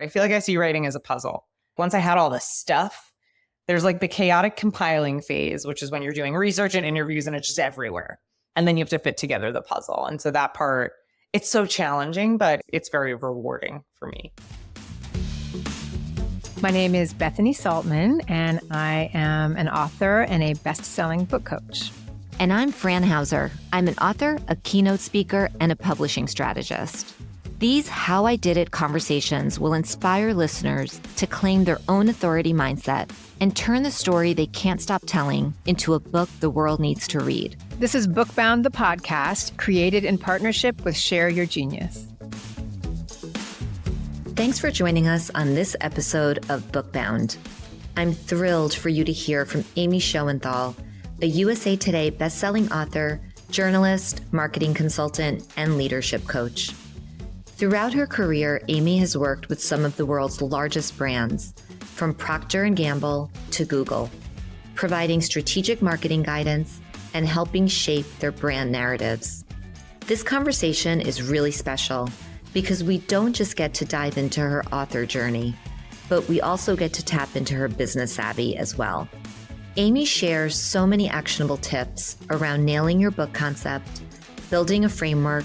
I feel like I see writing as a puzzle. Once I had all the stuff, there's like the chaotic compiling phase, which is when you're doing research and interviews and it's just everywhere. And then you have to fit together the puzzle. And so that part, it's so challenging, but it's very rewarding for me. My name is Bethany Saltman, and I am an author and a best-selling book coach. And I'm Fran Hauser. I'm an author, a keynote speaker, and a publishing strategist. These How I Did It conversations will inspire listeners to claim their own authority mindset and turn the story they can't stop telling into a book the world needs to read. This is Bookbound, the podcast, created in partnership with Share Your Genius. Thanks for joining us on this episode of Bookbound. I'm thrilled for you to hear from Amy Shoenthal, a USA Today bestselling author, journalist, marketing consultant, and leadership coach. Throughout her career, Amy has worked with some of the world's largest brands, from Procter & Gamble to Google, providing strategic marketing guidance and helping shape their brand narratives. This conversation is really special because we don't just get to dive into her author journey, but we also get to tap into her business savvy as well. Amy shares so many actionable tips around nailing your book concept, building a framework,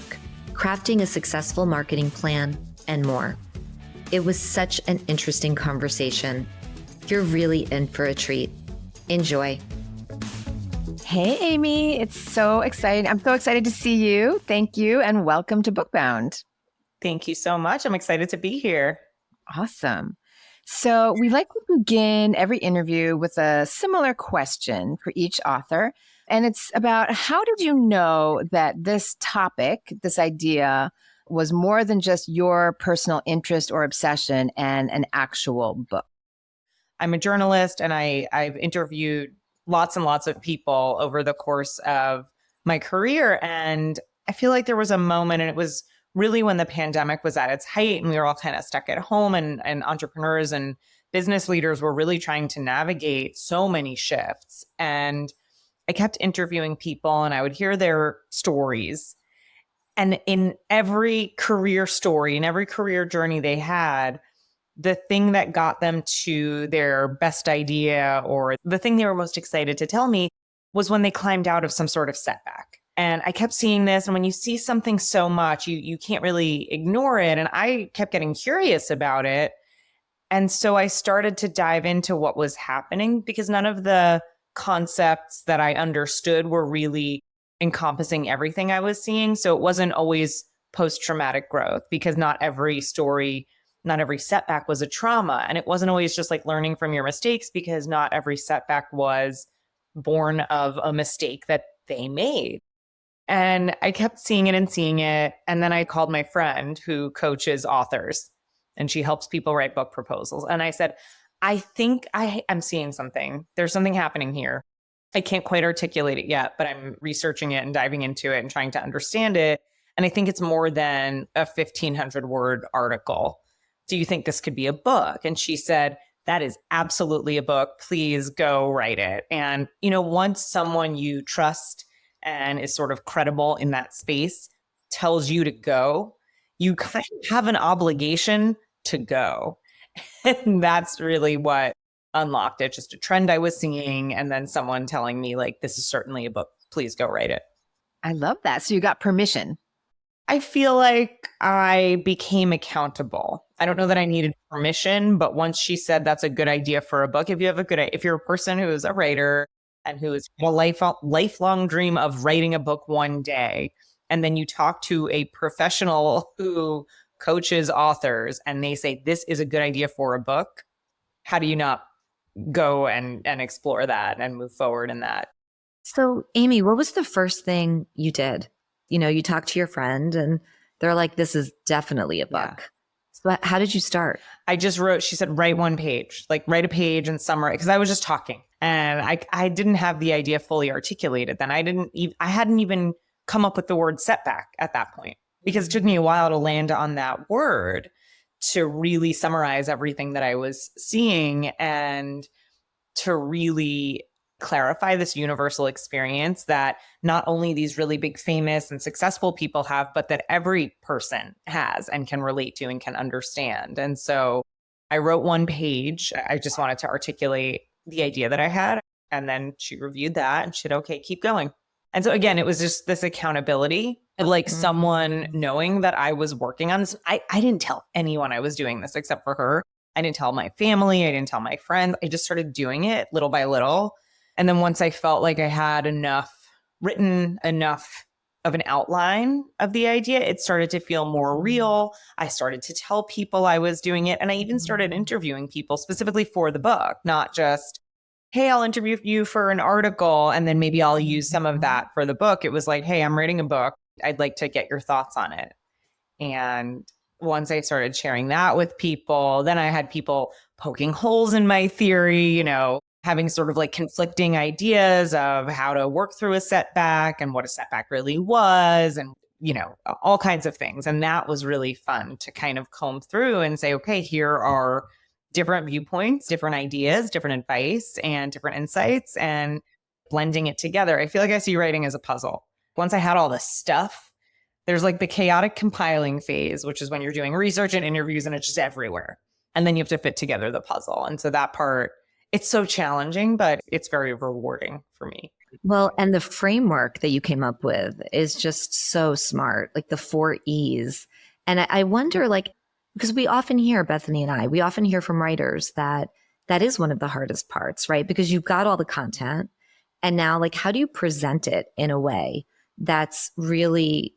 crafting a successful marketing plan, and more. It was such an interesting conversation. You're really in for a treat. Enjoy. Hey, Amy. It's so exciting. I'm so excited to see you. Thank you, and welcome to Bookbound. Thank you so much. I'm excited to be here. Awesome. So we like to begin every interview with a similar question for each author. And it's about, how did you know that this topic, this idea, was more than just your personal interest or obsession and an actual book? I'm a journalist and I've interviewed lots and lots of people over the course of my career. And I feel like there was a moment, and it was really when the pandemic was at its height and we were all kind of stuck at home, and entrepreneurs and business leaders were really trying to navigate so many shifts. And I kept interviewing people and I would hear their stories. And in every career story, in every career journey they had, the thing that got them to their best idea, or the thing they were most excited to tell me, was when they climbed out of some sort of setback. And I kept seeing this. And when you see something so much, you can't really ignore it. And I kept getting curious about it. And so I started to dive into what was happening, because none of the concepts that I understood were really encompassing everything I was seeing. So it wasn't always post-traumatic growth, because not every story, not every setback was a trauma. And it wasn't always just like learning from your mistakes, because not every setback was born of a mistake that they made. And I kept seeing it and seeing it. And then I called my friend who coaches authors, and she helps people write book proposals. And I said, I think I am seeing something. There's something happening here. I can't quite articulate it yet, but I'm researching it and diving into it and trying to understand it. And I think it's more than a 1,500 word article. Do you think this could be a book? And she said, that is absolutely a book. Please go write it. And, once someone you trust and is sort of credible in that space tells you to go, you kind of have an obligation to go. And that's really what unlocked it. Just a trend I was seeing, and then someone telling me, like, this is certainly a book. Please go write it. I love that. So you got permission. I feel like I became accountable. I don't know that I needed permission, but once she said that's a good idea for a book, if you're a person who is a writer and who is a lifelong dream of writing a book one day, and then you talk to a professional who coaches authors and they say, this is a good idea for a book, how do you not go and explore that and move forward in that? So, Amy, what was the first thing you did? You talked to your friend and they're like, this is definitely a book. Yeah. So how did you start? I just wrote, she said, write one page, like write a page and summarize, because I was just talking and I didn't have the idea fully articulated then. I hadn't even come up with the word setback at that point, because it took me a while to land on that word to really summarize everything that I was seeing and to really clarify this universal experience that not only these really big, famous and successful people have, but that every person has and can relate to and can understand. And so I wrote one page. I just wanted to articulate the idea that I had. And then she reviewed that and she said, okay, keep going. And so again, it was just this accountability of like someone knowing that I was working on this. I didn't tell anyone I was doing this except for her. I didn't tell my family. I didn't tell my friends. I just started doing it little by little. And then once I felt like I had written enough of an outline of the idea, it started to feel more real. I started to tell people I was doing it. And I even started interviewing people specifically for the book, not just, hey, I'll interview you for an article and then maybe I'll use some of that for the book. It was like, hey, I'm writing a book. I'd like to get your thoughts on it. And once I started sharing that with people, then I had people poking holes in my theory, having sort of like conflicting ideas of how to work through a setback and what a setback really was and, all kinds of things. And that was really fun to kind of comb through and say, okay, here are different viewpoints, different ideas, different advice, and different insights, and blending it together. I feel like I see writing as a puzzle. Once I had all this stuff, there's like the chaotic compiling phase, which is when you're doing research and interviews and it's just everywhere. And then you have to fit together the puzzle. And so that part, it's so challenging, but it's very rewarding for me. Well, and the framework that you came up with is just so smart, like the 4 E's. And I wonder, because we often hear, Bethany and I, we often hear from writers that is one of the hardest parts, right? Because you've got all the content. And now, how do you present it in a way that's really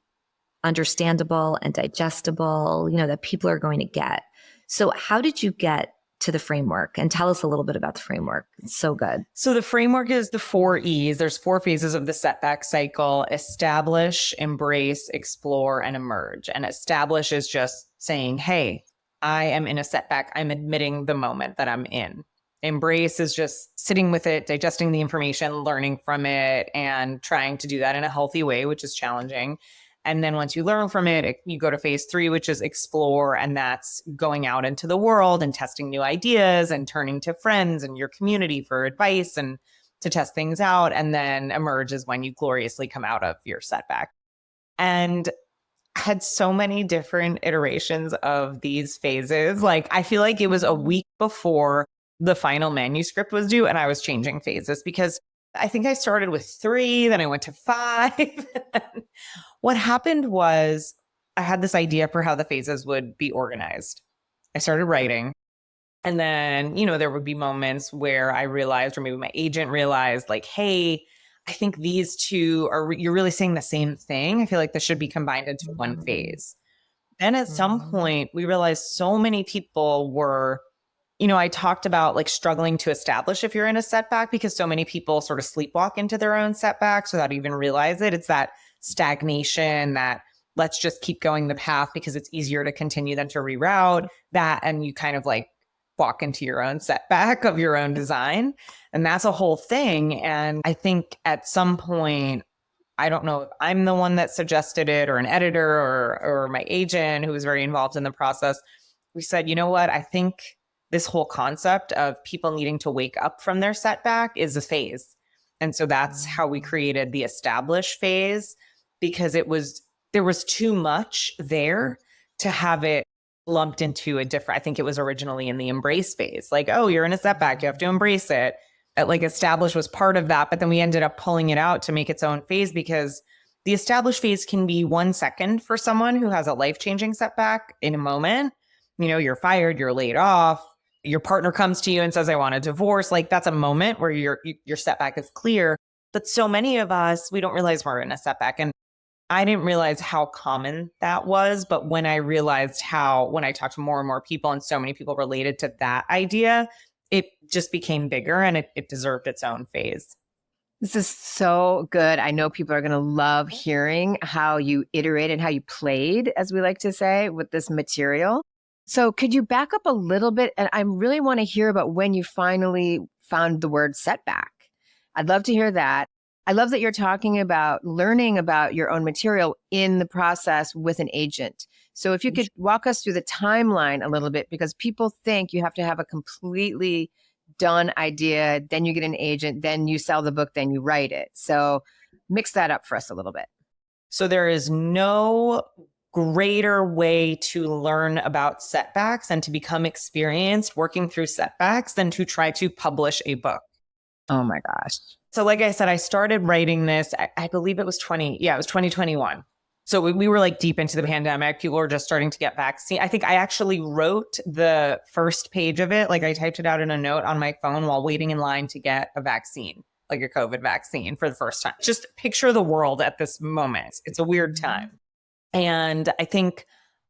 understandable and digestible, that people are going to get? So how did you get to the framework? And tell us a little bit about the framework. It's so good. So the framework is the 4 E's. There's 4 phases of the setback cycle: establish, embrace, explore, and emerge. And establish is just saying, hey, I am in a setback. I'm admitting the moment that I'm in. Embrace is just sitting with it, digesting the information, learning from it, and trying to do that in a healthy way, which is challenging. And then once you learn from it, you go to phase 3, which is explore. And that's going out into the world and testing new ideas and turning to friends and your community for advice and to test things out. And then emerge is when you gloriously come out of your setback. And I had so many different iterations of these phases. I feel like it was a week before the final manuscript was due and I was changing phases because I think I started with 3, then I went to 5. What happened was I had this idea for how the phases would be organized. I started writing. And then, there would be moments where I realized, or maybe my agent realized, hey, I think these two you're really saying the same thing. I feel like this should be combined into one phase. Then at some point, we realized so many people were, I talked about struggling to establish if you're in a setback because so many people sort of sleepwalk into their own setbacks without even realize it. It's that stagnation, that let's just keep going the path because it's easier to continue than to reroute that. And you kind of walk into your own setback of your own design. And that's a whole thing. And I think at some point, I don't know if I'm the one that suggested it or an editor or my agent who was very involved in the process. We said, you know what? I think this whole concept of people needing to wake up from their setback is a phase. And so that's how we created the establish phase, because there was too much there to have it lumped into a different, I think it was originally in the embrace phase. Oh, you're in a setback, you have to embrace it. Establish was part of that, but then we ended up pulling it out to make its own phase because the establish phase can be 1 second for someone who has a life-changing setback in a moment. You're fired, you're laid off, your partner comes to you and says, I want a divorce. That's a moment where your setback is clear. But so many of us, we don't realize we're in a setback. And I didn't realize how common that was. But when I realized when I talked to more and more people and so many people related to that idea, it just became bigger and it deserved its own phase. This is so good. I know people are going to love hearing how you iterated, how you played, as we like to say, with this material. So could you back up a little bit? And I really want to hear about when you finally found the word setback. I'd love to hear that. I love that you're talking about learning about your own material in the process with an agent. So if you could walk us through the timeline a little bit, because people think you have to have a completely done idea, then you get an agent, then you sell the book, then you write it. So mix that up for us a little bit. So there is no greater way to learn about setbacks and to become experienced working through setbacks than to try to publish a book. Oh my gosh. So like I said, I started writing this, I believe it was 2021. So we were like deep into the pandemic. People were just starting to get vaccine. I think I actually wrote the first page of it. Like I typed it out in a note on my phone while waiting in line to get a vaccine, like a COVID vaccine for the first time. Just picture the world at this moment. It's a weird time. And I think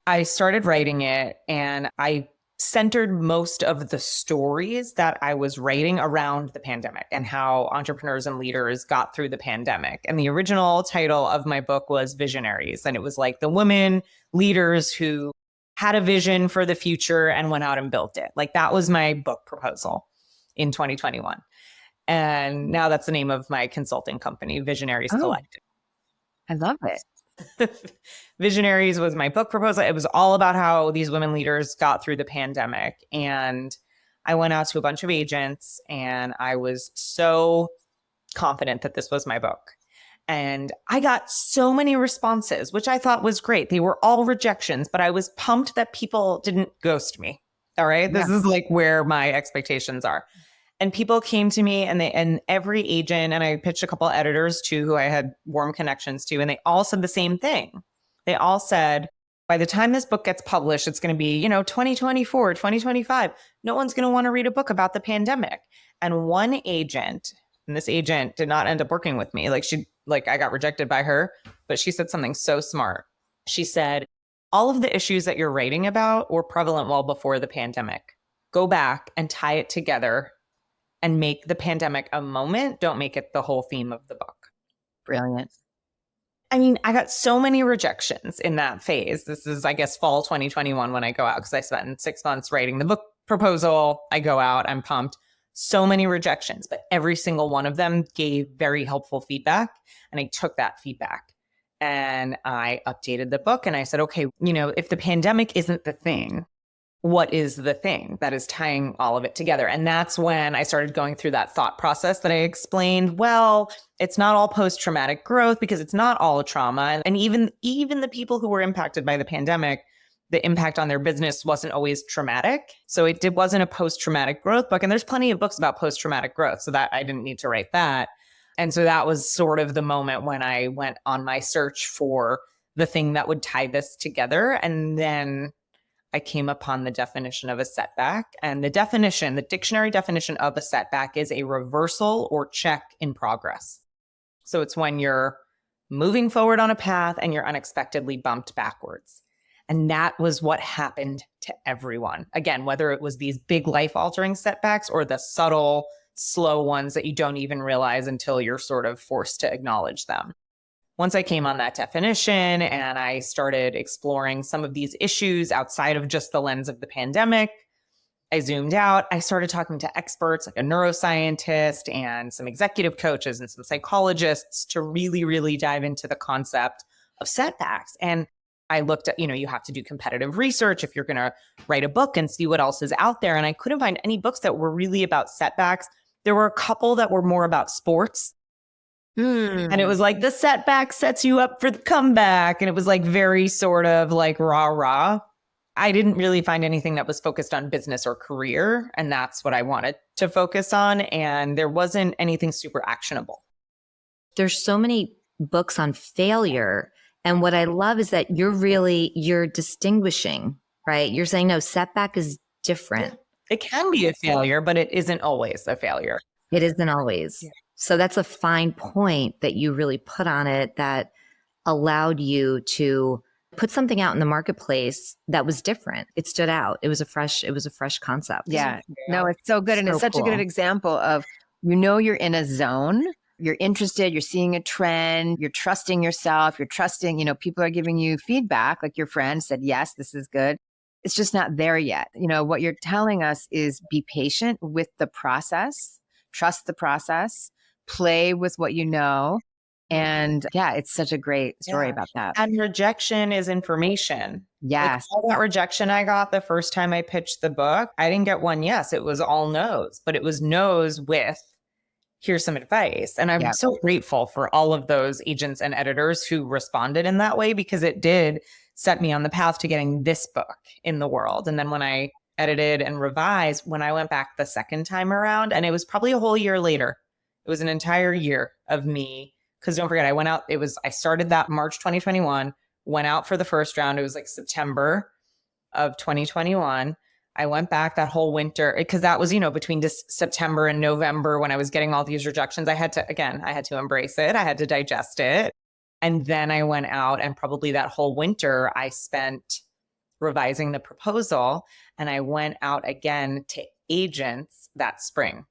I started writing it and I centered most of the stories that I was writing around the pandemic and how entrepreneurs and leaders got through the pandemic. And the original title of my book was Visionaries. And it was like the women leaders who had a vision for the future and went out and built it. Like that was my book proposal in 2021. And now that's the name of my consulting company, Visionaries Collective. I love it. Visionaries was my book proposal. It was all about how these women leaders got through the pandemic. And I went out to a bunch of agents and I was so confident that this was my book. And I got so many responses, which I thought was great. They were all rejections, but I was pumped that people didn't ghost me. All right. This is like where my expectations are. And people came to me and every agent, and I pitched a couple of editors too, who I had warm connections to, and they all said the same thing. They all said, by the time this book gets published, it's going to be, 2024, 2025. No one's going to want to read a book about the pandemic. And one agent, and this agent did not end up working with me. I got rejected by her, but she said something so smart. She said, all of the issues that you're writing about were prevalent well before the pandemic. Go back and tie it together and make the pandemic a moment. Don't make it the whole theme of the book. Brilliant. I mean, I got so many rejections in that phase. This is, I guess, fall 2021 when I go out because I spent 6 months writing the book proposal. I go out, I'm pumped. So many rejections, but every single one of them gave very helpful feedback. And I took that feedback and I updated the book and I said, okay, if the pandemic isn't the thing, what is the thing that is tying all of it together? And that's when I started going through that thought process that I explained. Well, it's not all post-traumatic growth because it's not all trauma. And even the people who were impacted by the pandemic, the impact on their business wasn't always traumatic. So it wasn't a post-traumatic growth book. And there's plenty of books about post-traumatic growth. So that I didn't need to write that. And so that was sort of the moment when I went on my search for the thing that would tie this together. And then I came upon the definition of a setback. And the dictionary definition of a setback is a reversal or check in progress. So it's when you're moving forward on a path and you're unexpectedly bumped backwards. And that was what happened to everyone. Again, whether it was these big life-altering setbacks or the subtle, slow ones that you don't even realize until you're sort of forced to acknowledge them. Once I came on that definition and I started exploring some of these issues outside of just the lens of the pandemic, I zoomed out. I started talking to experts like a neuroscientist and some executive coaches and some psychologists to really, really dive into the concept of setbacks. And I looked at, you have to do competitive research if you're going to write a book and see what else is out there. And I couldn't find any books that were really about setbacks. There were a couple that were more about sports. And it was like the setback sets you up for the comeback. And it was like very sort of like rah. I didn't really find anything that was focused on business or career. And that's what I wanted to focus on. And there wasn't anything super actionable. There's so many books on failure. And what I love is that you're distinguishing, right? You're saying, no, setback is different. It can be a failure, but it isn't always a failure. It isn't always. Yeah. So that's a fine point that you really put on it that allowed you to put something out in the marketplace that was different. It stood out. It was a fresh concept. Yeah. No, it's so good. And it's such a good example of, you're in a zone, you're interested, you're seeing a trend, you're trusting yourself, you're trusting, people are giving you feedback, like your friend said, yes, this is good. It's just not there yet. What you're telling us is be patient with the process, trust the process, play with what you know. And yeah, it's such a great story about that. And rejection is information. Like Yes. all that rejection I got the first time I pitched the book, I didn't get one yes. It was all no's, but it was no's with here's some advice. And I'm Yep. so grateful for all of those agents and editors who responded in that way, because it did set me on the path to getting this book in the world. And then when I edited and revised, when I went back the second time around, and it was probably a whole year later, it was an entire year of me. Because don't forget, I started that March 2021, went out for the first round. It was like September of 2021. I went back that whole winter because that was, between September and November when I was getting all these rejections. I had to embrace it. I had to digest it. And then I went out, and probably that whole winter I spent revising the proposal. And I went out again to agents that spring.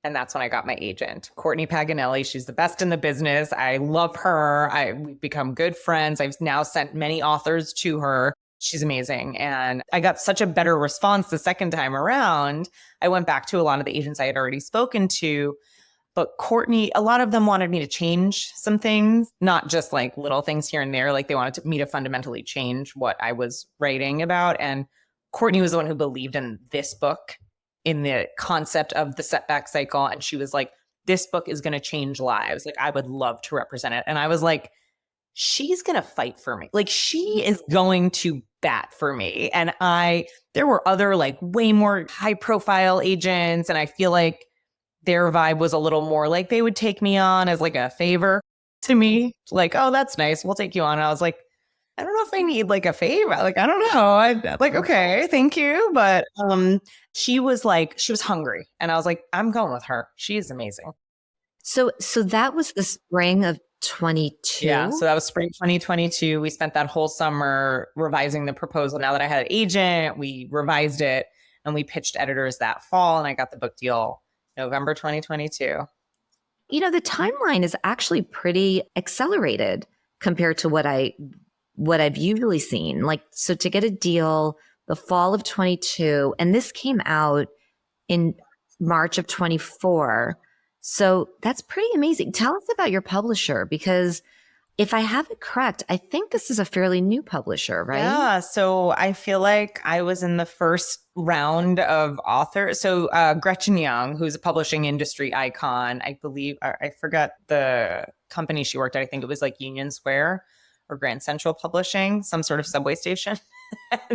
And that's when I got my agent, Courtney Paganelli. She's the best in the business. I love her. We've become good friends. I've now sent many authors to her. She's amazing. And I got such a better response the second time around. I went back to a lot of the agents I had already spoken to. But Courtney, a lot of them wanted me to change some things, not just like little things here and there. Like they wanted me to fundamentally change what I was writing about. And Courtney was the one who believed in this book, in the concept of the setback cycle. And she was like, this book is going to change lives. Like, I would love to represent it. And I was like, she's going to fight for me. Like, she is going to bat for me. And there were other like way more high profile agents. And I feel like their vibe was a little more like they would take me on as like a favor to me. Like, oh, that's nice. We'll take you on. And I was like, I don't know if I need like a favor. Like, I don't know. I like, okay, thank you. But she was hungry. And I was like, I'm going with her. She is amazing. So that was the spring of 22? Yeah. So that was spring 2022. We spent that whole summer revising the proposal. Now that I had an agent, we revised it and we pitched editors that fall. And I got the book deal November 2022. The timeline is actually pretty accelerated compared to what I've usually seen. Like, so to get a deal the fall of 22, and this came out in March of 24. So that's pretty amazing. Tell us about your publisher, because if I have it correct, I think this is a fairly new publisher, right? Yeah. So I feel like I was in the first round of authors. So Gretchen Young, who's a publishing industry icon, I believe, I forgot the company she worked at. I think it was like Union Square or Grand Central Publishing, some sort of subway station.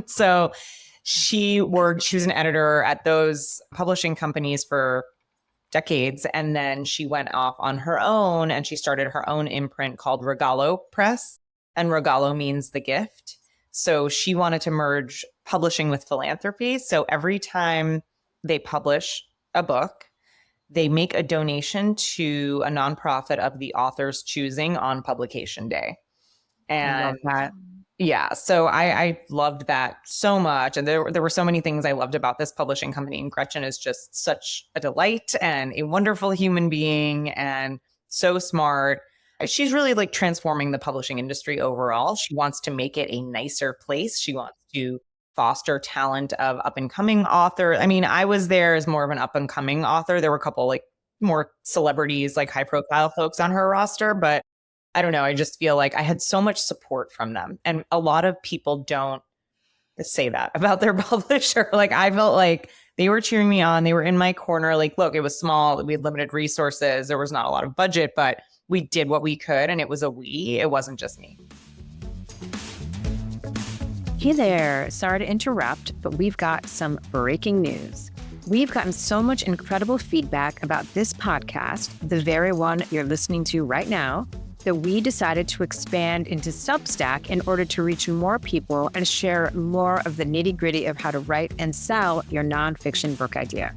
So she was an editor at those publishing companies for decades. And then she went off on her own and she started her own imprint called Regalo Press. And Regalo means the gift. So she wanted to merge publishing with philanthropy. So every time they publish a book, they make a donation to a nonprofit of the author's choosing on publication day. And I love that. Yeah. So I loved that so much. And there were so many things I loved about this publishing company. And Gretchen is just such a delight and a wonderful human being and so smart. She's really like transforming the publishing industry overall. She wants to make it a nicer place. She wants to foster talent of up and coming authors. I mean, I was there as more of an up and coming author. There were a couple like more celebrities, like high profile folks on her roster, but I don't know. I just feel like I had so much support from them. And a lot of people don't say that about their publisher. Like, I felt like they were cheering me on. They were in my corner. Like, look, it was small. We had limited resources. There was not a lot of budget, but we did what we could. And it was a we. It wasn't just me. Hey there. Sorry to interrupt, but we've got some breaking news. We've gotten so much incredible feedback about this podcast, the very one you're listening to right now, that we decided to expand into Substack in order to reach more people and share more of the nitty-gritty of how to write and sell your nonfiction book idea.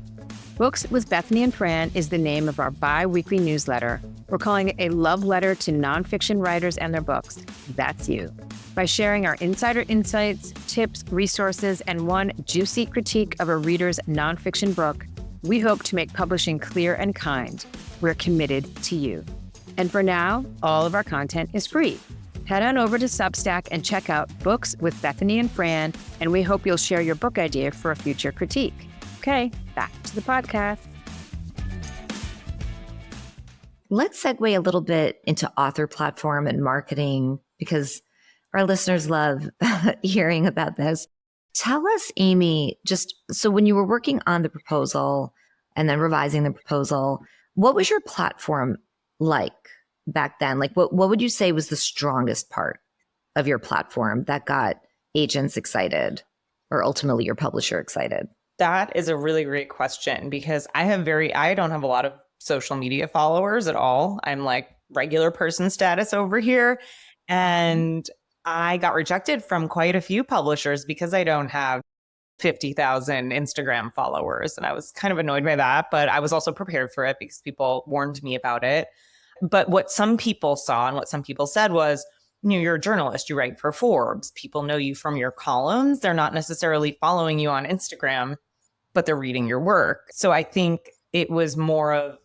Books with Bethany and Fran is the name of our bi-weekly newsletter. We're calling it a love letter to nonfiction writers and their books. That's you. By sharing our insider insights, tips, resources, and one juicy critique of a reader's nonfiction book, we hope to make publishing clear and kind. We're committed to you. And for now, all of our content is free. Head on over to Substack and check out Books with Bethany and Fran, and we hope you'll share your book idea for a future critique. Okay, back to the podcast. Let's segue a little bit into author platform and marketing, because Our listeners love hearing about this. Tell us, Amy, just so when you were working on the proposal and then revising the proposal, what was your platform like back then? Like, what would you say was the strongest part of your platform that got agents excited or ultimately your publisher excited? That is a really great question because I don't have a lot of social media followers at all. I'm like regular person status over here. And I got rejected from quite a few publishers because I don't have 50,000 Instagram followers. And I was kind of annoyed by that, but I was also prepared for it because people warned me about it. But what some people saw and what some people said was, you're a journalist, you write for Forbes. People know you from your columns. They're not necessarily following you on Instagram, but they're reading your work. So I think it was more of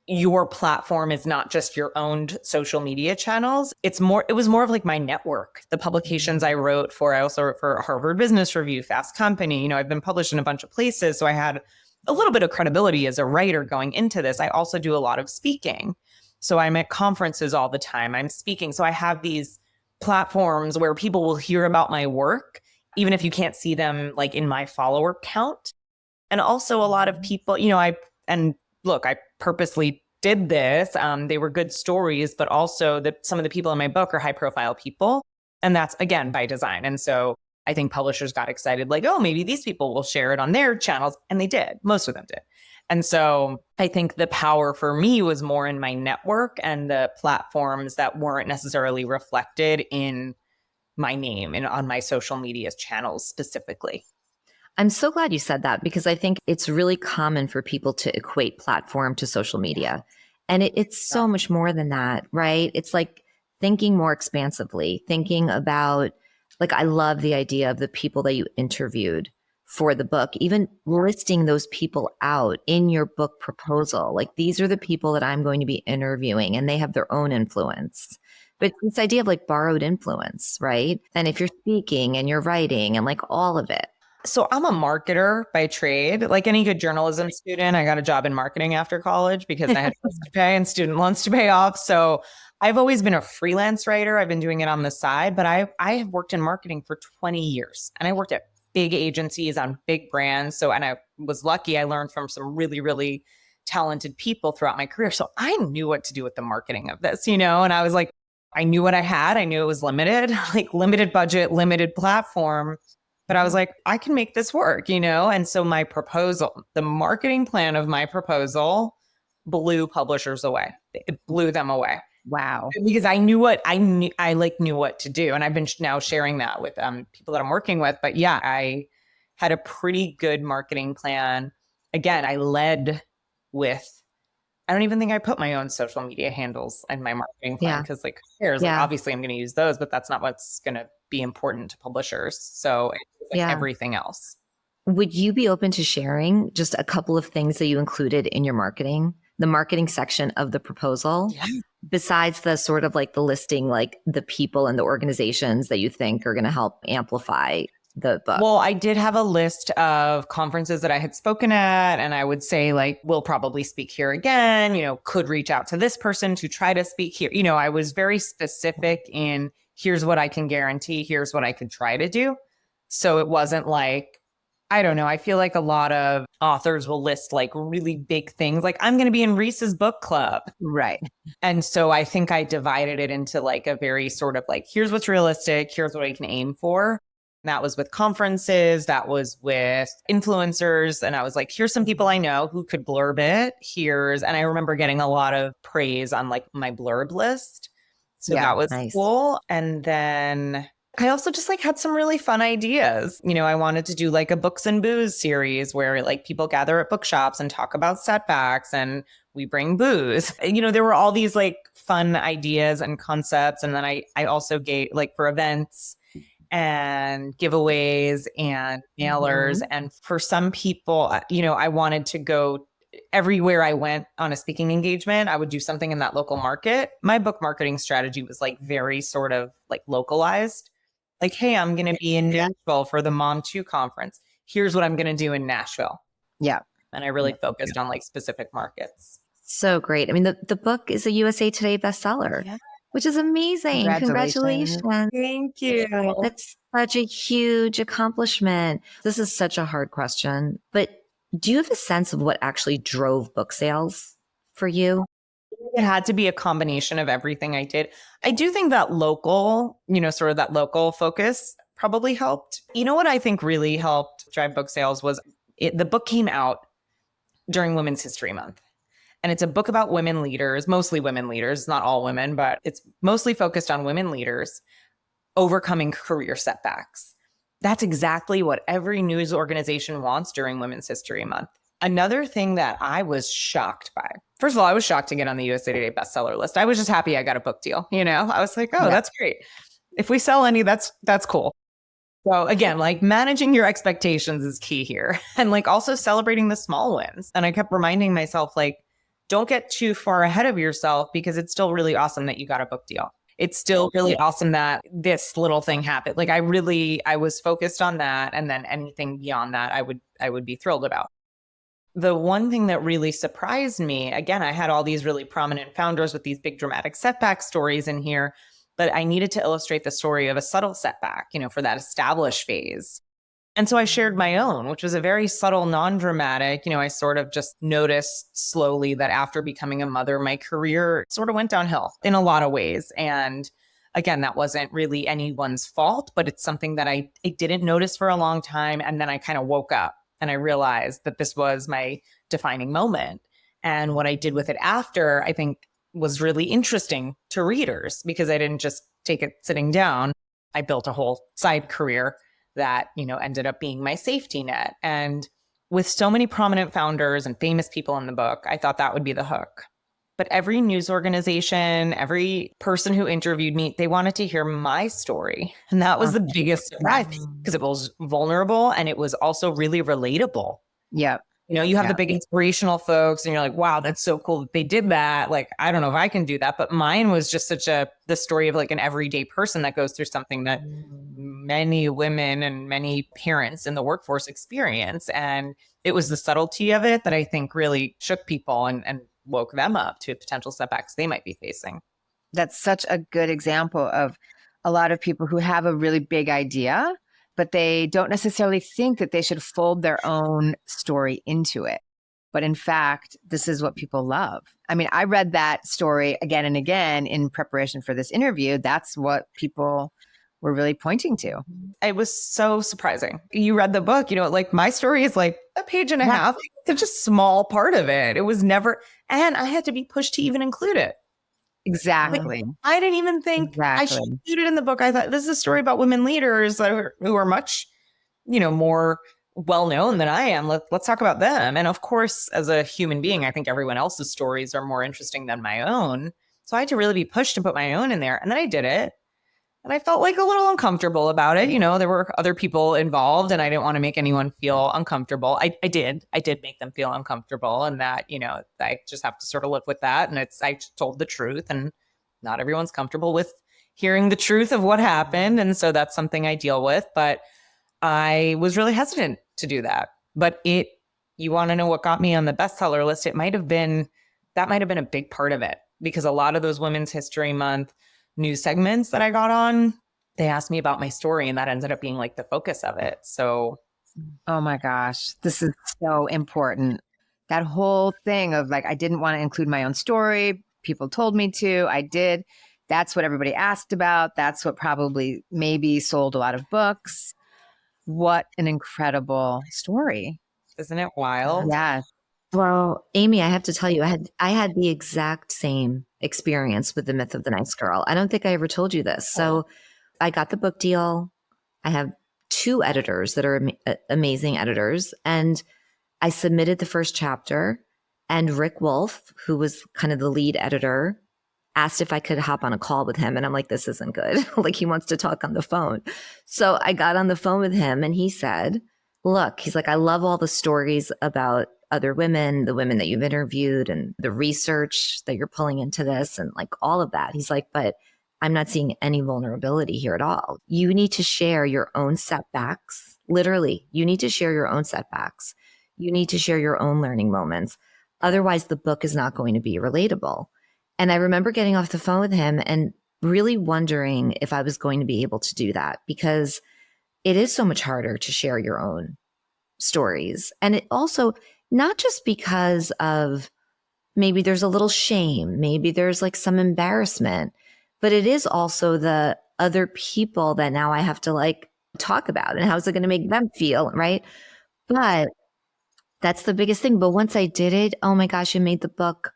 your platform is not just your owned social media channels. It was more of like my network, the publications I wrote for. I also wrote for Harvard Business Review, Fast Company. I've been published in a bunch of places. So I had a little bit of credibility as a writer going into this. I also do a lot of speaking. So I'm at conferences all the time. I'm speaking. So I have these platforms where people will hear about my work, even if you can't see them like in my follower count. And also a lot of people, I purposely did this. They were good stories, but also some of the people in my book are high profile people. And that's, again, by design. And so I think publishers got excited, like, oh, maybe these people will share it on their channels. And they did. Most of them did. And so I think the power for me was more in my network and the platforms that weren't necessarily reflected in my name and on my social media channels specifically. I'm so glad you said that because I think it's really common for people to equate platform to social media. And it's so much more than that, right? It's like thinking more expansively, thinking about, like, I love the idea of the people that you interviewed for the book, even listing those people out in your book proposal. Like, these are the people that I'm going to be interviewing and they have their own influence. But this idea of like borrowed influence, right? And if you're speaking and you're writing and like all of it. So I'm a marketer by trade. Like any good journalism student, I got a job in marketing after college because I had bills to pay and student loans to pay off. So I've always been a freelance writer. I've been doing it on the side, but I have worked in marketing for 20 years and I worked at big agencies on big brands. So, and I was lucky. I learned from some really, really talented people throughout my career. So I knew what to do with the marketing of this, and I was like, I knew what I had. I knew it was limited, like limited budget, limited platform. But I was like, I can make this work, And so my proposal, the marketing plan of my proposal blew publishers away. It blew them away. Wow. Because I knew what to do. And I've been now sharing that with people that I'm working with. But yeah, I had a pretty good marketing plan. Again, I led with, I don't even think I put my own social media handles in my marketing plan because like, who cares? Like, obviously I'm going to use those, but that's not what's going to be important to publishers. So it's like everything else. Would you be open to sharing just a couple of things that you included in your marketing, the marketing section of the proposal, besides the sort of like the listing, like the people and the organizations that you think are going to help amplify the book? Well, I did have a list of conferences that I had spoken at, and I would say like, we'll probably speak here again, could reach out to this person to try to speak here. I was very specific in here's what I can guarantee, here's what I could try to do. So it wasn't like, I don't know. I feel like a lot of authors will list like really big things, like I'm going to be in Reese's book club. Right. And so I think I divided it into like a very sort of like, here's what's realistic, here's what I can aim for. And that was with conferences, that was with influencers. And I was like, here's some people I know who could blurb it. And I remember getting a lot of praise on like my blurb list. So that was cool. And then I also just like had some really fun ideas. I wanted to do like a books and booze series where like people gather at bookshops and talk about setbacks and we bring booze. There were all these like fun ideas and concepts. And then I also gave like for events and giveaways and mailers. And for some people, I wanted to go everywhere I went on a speaking engagement, I would do something in that local market. My book marketing strategy was like very sort of like localized. Like, hey, I'm going to be in Nashville for the Mom 2 conference. Here's what I'm going to do in Nashville. Yeah. And I really focused on like specific markets. So great. I mean, the book is a USA Today bestseller, which is amazing. Congratulations. Congratulations. Thank you. That's such a huge accomplishment. This is such a hard question, but do you have a sense of what actually drove book sales for you? It had to be a combination of everything I did. I do think that local, sort of that local focus probably helped. You know what I think really helped drive book sales was the book came out during Women's History Month. And it's a book about women leaders, mostly women leaders, not all women, but it's mostly focused on women leaders overcoming career setbacks. That's exactly what every news organization wants during Women's History Month. Another thing that I was shocked by, first of all, I was shocked to get on the USA Today bestseller list. I was just happy I got a book deal. I was like, oh, that's great. If we sell any, that's cool. So again, like managing your expectations is key here. And like also celebrating the small wins. And I kept reminding myself, like, don't get too far ahead of yourself because it's still really awesome that you got a book deal. It's still really awesome that this little thing happened. Like I was focused on that. And then anything beyond that, I would be thrilled about. The one thing that really surprised me, again, I had all these really prominent founders with these big dramatic setback stories in here, but I needed to illustrate the story of a subtle setback, for that established phase. And so I shared my own, which was a very subtle, non-dramatic. I sort of just noticed slowly that after becoming a mother, my career sort of went downhill in a lot of ways. And again, that wasn't really anyone's fault, but it's something that I didn't notice for a long time. And then I kind of woke up and I realized that this was my defining moment. And what I did with it after, I think, was really interesting to readers because I didn't just take it sitting down. I built a whole side career that, ended up being my safety net. And with so many prominent founders and famous people in the book, I thought that would be the hook. But every news organization, every person who interviewed me, they wanted to hear my story. And that was the biggest surprise because it was vulnerable and it was also really relatable. Yep. You have the big inspirational folks and you're like, wow, that's so cool that they did that. Like, I don't know if I can do that. But mine was just the story of like an everyday person that goes through something that many women and many parents in the workforce experience. And it was the subtlety of it that I think really shook people and woke them up to potential setbacks they might be facing. That's such a good example of a lot of people who have a really big idea, but they don't necessarily think that they should fold their own story into it. But in fact, this is what people love. I mean, I read that story again and again in preparation for this interview. That's what people were really pointing to. It was so surprising. You read the book, like my story is like a page and a half. It's just a small part of it. It was never, and I had to be pushed to even include it. Exactly. Like, I didn't even think I should include it in the book. I thought this is a story about women leaders who are much, more well-known than I am. Let's talk about them. And of course, as a human being, I think everyone else's stories are more interesting than my own. So I had to really be pushed to put my own in there. And then I did it. And I felt like a little uncomfortable about it. There were other people involved and I didn't want to make anyone feel uncomfortable. I did make them feel uncomfortable and that, I just have to sort of live with that. And I told the truth and not everyone's comfortable with hearing the truth of what happened. And so that's something I deal with. But I was really hesitant to do that. But you want to know what got me on the bestseller list? That might have been a big part of it because a lot of those Women's History Month news segments that I got on, they asked me about my story and that ended up being like the focus of it. So, oh my gosh, this is so important. That whole thing of like, I didn't want to include my own story. People told me to, I did. That's what everybody asked about. That's what probably maybe sold a lot of books. What an incredible story. Isn't it wild? Yeah. Well, Amy, I have to tell you, I had the exact same experience with The Myth of the Nice Girl. I don't think I ever told you this. So I got the book deal. I have 2 editors that are amazing editors. And I submitted the first chapter and Rick Wolf, who was kind of the lead editor, asked if I could hop on a call with him. And I'm like, this isn't good. Like he wants to talk on the phone. So I got on the phone with him and he said, look, he's like, I love all the stories about other women, the women that you've interviewed and the research that you're pulling into this and like all of that. He's like, but I'm not seeing any vulnerability here at all. You need to share your own setbacks. Literally, you need to share your own setbacks. You need to share your own learning moments. Otherwise, the book is not going to be relatable. And I remember getting off the phone with him and really wondering if I was going to be able to do that, because it is so much harder to share your own stories. And it also, not just because of maybe there's a little shame, maybe there's like some embarrassment, but it is also the other people that now I have to like talk about and how's it going to make them feel, right? But that's the biggest thing. But once I did it, oh my gosh, it made the book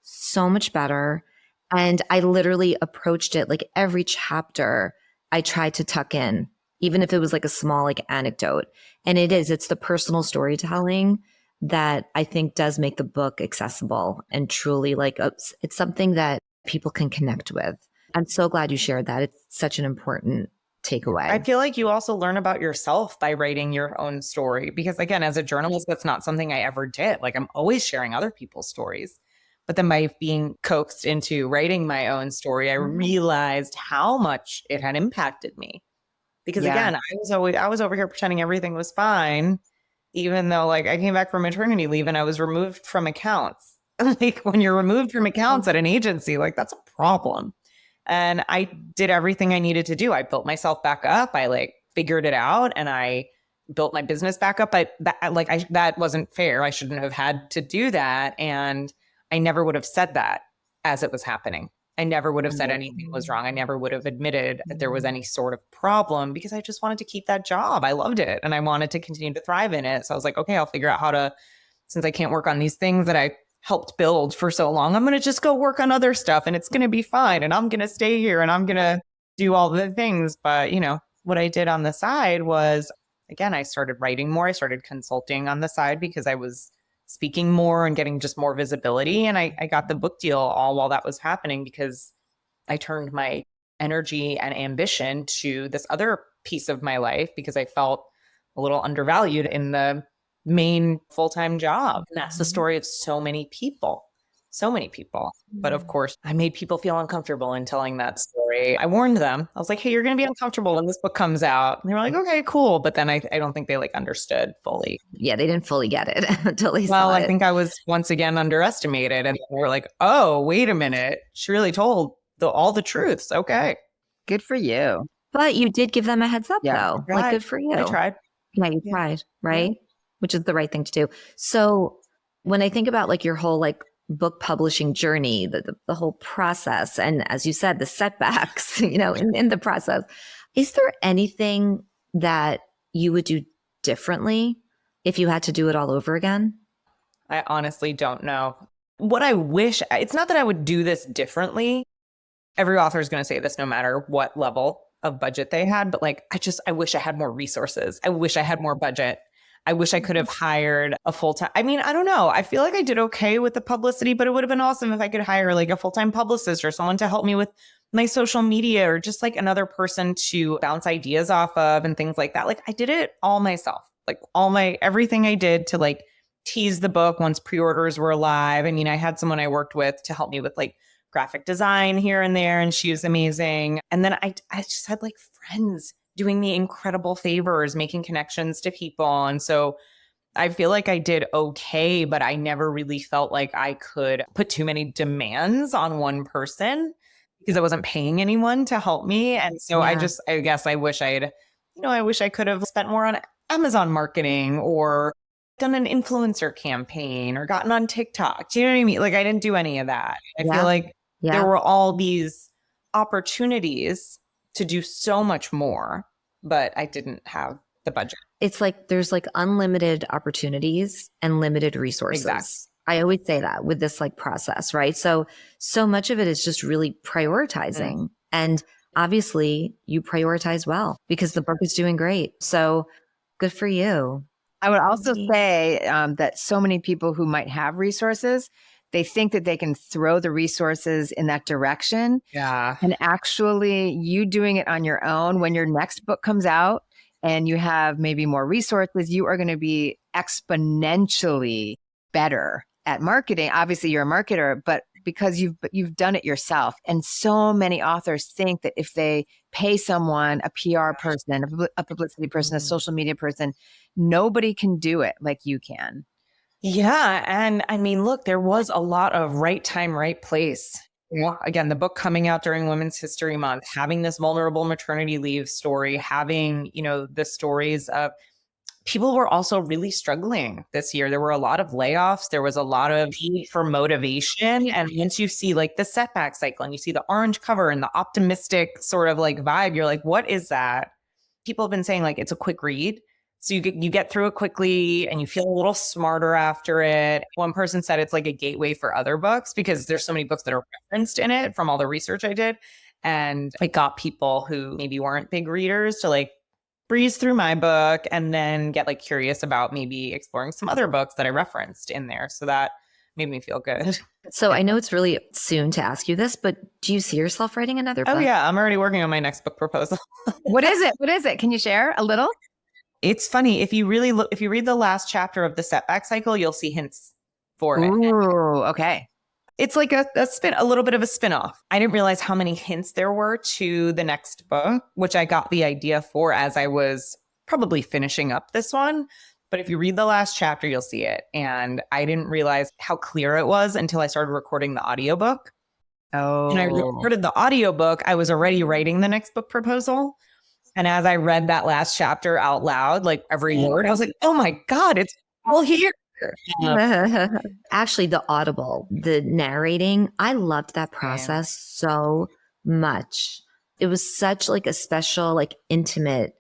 so much better. And I literally approached it like every chapter I tried to tuck in, even if it was like a small like anecdote. And it's the personal storytelling that I think does make the book accessible and truly like it's something that people can connect with. I'm so glad you shared that. It's such an important takeaway. I feel like you also learn about yourself by writing your own story, because again, as a journalist, that's not something I ever did. Like I'm always sharing other people's stories. But then by being coaxed into writing my own story, I realized how much it had impacted me. Because again, I was over here pretending everything was fine, even though like I came back from maternity leave and I was removed from accounts. Like when you're removed from accounts at an agency, like that's a problem. And I did everything I needed to do. I built myself back up. I like figured it out and I built my business back up. But that wasn't fair. I shouldn't have had to do that. And I never would have said that as it was happening. I never would have said anything was wrong. I never would have admitted that there was any sort of problem because I just wanted to keep that job. I loved it and I wanted to continue to thrive in it. So I was like, okay, I'll figure out how to, since I can't work on these things that I helped build for so long, I'm going to just go work on other stuff and it's going to be fine. And I'm going to stay here and I'm going to do all the things. But, what I did on the side was, again, I started writing more. I started consulting on the side because I was speaking more and getting just more visibility. And I got the book deal all while that was happening because I turned my energy and ambition to this other piece of my life because I felt a little undervalued in the main full-time job. And that's the story of so many people. But of course, I made people feel uncomfortable in telling that story. I warned them. I was like, hey, you're going to be uncomfortable when this book comes out. And they were like, okay, cool. But then I don't think they like understood fully. Yeah, they didn't fully get it until they Well, saw it. I think I was once again underestimated. And they were like, oh, wait a minute. She really told all the truths. Okay. Good for you. But you did give them a heads up though. Like good for you. I tried. Yeah, you tried, right? Yeah. Which is the right thing to do. So when I think about like your whole like book publishing journey, the whole process, and as you said, the setbacks, in the process, is there anything that you would do differently if you had to do it all over again? I honestly don't know. What I wish, it's not that I would do this differently. Every author is going to say this no matter what level of budget they had, but like, I wish I had more resources. I wish I had more budget. I wish I could have hired a full-time. I mean, I don't know. I feel like I did okay with the publicity, but it would have been awesome if I could hire like a full-time publicist or someone to help me with my social media or just like another person to bounce ideas off of and things like that. Like I did it all myself, like everything I did to like tease the book once pre-orders were live. I mean, I had someone I worked with to help me with like graphic design here and there, and she was amazing. And then I just had like friends doing me incredible favors, making connections to people. And so I feel like I did okay, but I never really felt like I could put too many demands on one person because I wasn't paying anyone to help me. And so I guess I wish I could have spent more on Amazon marketing or done an influencer campaign or gotten on TikTok. Do you know what I mean? Like I didn't do any of that. I feel like there were all these opportunities to do so much more, but I didn't have the budget. It's like there's like unlimited opportunities and limited resources. Exactly. I always say that with this like process, right? So much of it is just really prioritizing. And obviously you prioritize well because the book is doing great. So good for you. I would also say that so many people who might have resources, they think that they can throw the resources in that direction. Yeah. And actually you doing it on your own, when your next book comes out and you have maybe more resources, you are going to be exponentially better at marketing. Obviously you're a marketer, but because you've done it yourself. And so many authors think that if they pay someone, a PR person, a publicity person, a social media person, nobody can do it like you can. Yeah. And I mean, look, there was a lot of right time, right place again, the book coming out during Women's History Month, having this vulnerable maternity leave story, having, the stories of people were also really struggling this year. There were a lot of layoffs. There was a lot of need for motivation. And once you see like the setback cycle and you see the orange cover and the optimistic sort of like vibe, you're like, what is that? People have been saying like it's a quick read. So you get through it quickly and you feel a little smarter after it. One person said it's like a gateway for other books because there's so many books that are referenced in it from all the research I did. And it got people who maybe weren't big readers to like breeze through my book and then get like curious about maybe exploring some other books that I referenced in there. So that made me feel good. So I know it's really soon to ask you this, but do you see yourself writing another book? Oh yeah, I'm already working on my next book proposal. What is it? What is it? Can you share a little? It's funny. If you read the last chapter of the Setback Cycle, you'll see hints for it. Ooh, okay. It's like a little bit of a spinoff. I didn't realize how many hints there were to the next book, which I got the idea for as I was probably finishing up this one. But if you read the last chapter, you'll see it. And I didn't realize how clear it was until I started recording the audiobook. Oh. And I recorded the audiobook. I was already writing the next book proposal. And as I read that last chapter out loud, like every word, I was like, oh my God, it's all here. Actually, the audible, the narrating, I loved that process so much. It was such like a special, like intimate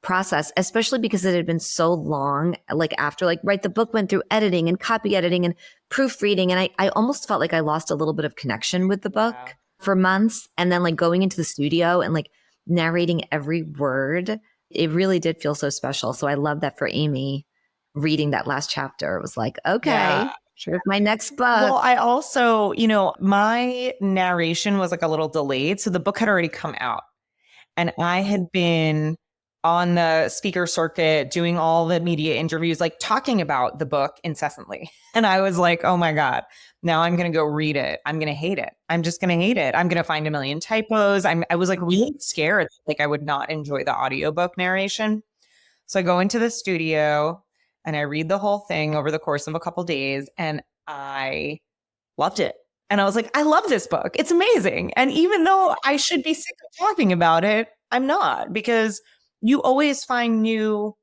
process, especially because it had been so long, like after the book went through editing and copy editing and proofreading. And I almost felt like I lost a little bit of connection with the book for months. And then like going into the studio and like narrating every word, it really did feel so special. So I love that for Amy. Reading that last chapter, it was like, okay, here's my next book. Well, I also, my narration was like a little delayed. So the book had already come out and I had been on the speaker circuit doing all the media interviews, like talking about the book incessantly. And I was like, oh my God, now I'm going to go read it. I'm going to hate it. I'm just going to hate it. I'm going to find a million typos. I was like really scared, like I would not enjoy the audiobook narration. So I go into the studio and I read the whole thing over the course of a couple days and I loved it. And I was like, I love this book. It's amazing. And even though I should be sick of talking about it, I'm not, because you always find new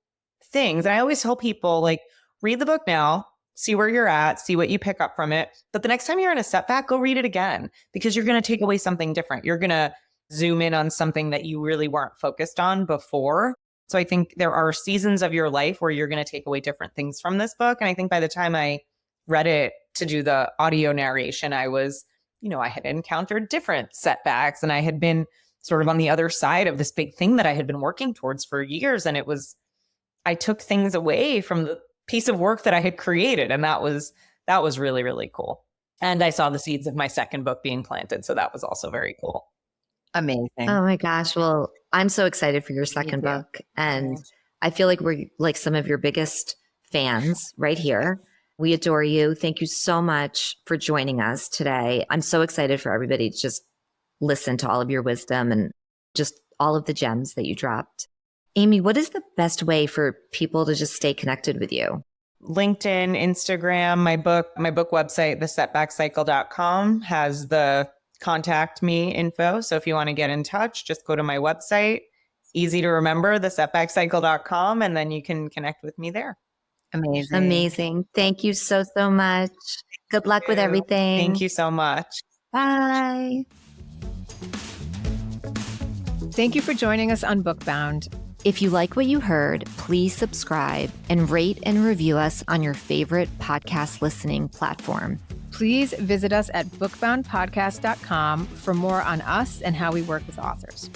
things. And I always tell people like, read the book now, see where you're at, see what you pick up from it. But the next time you're in a setback, go read it again because you're going to take away something different. You're going to zoom in on something that you really weren't focused on before. So I think there are seasons of your life where you're going to take away different things from this book. And I think by the time I read it to do the audio narration, I was, I had encountered different setbacks and I had been sort of on the other side of this big thing that I had been working towards for years. And I took things away from the piece of work that I had created. And that was really, really cool. And I saw the seeds of my second book being planted. So that was also very cool. Amazing. Oh my gosh. Well, I'm so excited for your second book. And I feel like we're like some of your biggest fans right here. We adore you. Thank you so much for joining us today. I'm so excited for everybody to just listen to all of your wisdom and just all of the gems that you dropped. Amy, what is the best way for people to just stay connected with you? LinkedIn, Instagram, my book website, setbackcycle.com has the contact me info. So if you want to get in touch, just go to my website. Easy to remember, setbackcycle.com, and then you can connect with me there. Amazing. Amazing. Thank you so much. Good luck with everything. Thank you so much. Bye. Thank you for joining us on Bookbound. If you like what you heard, please subscribe and rate and review us on your favorite podcast listening platform. Please visit us at bookboundpodcast.com for more on us and how we work with authors.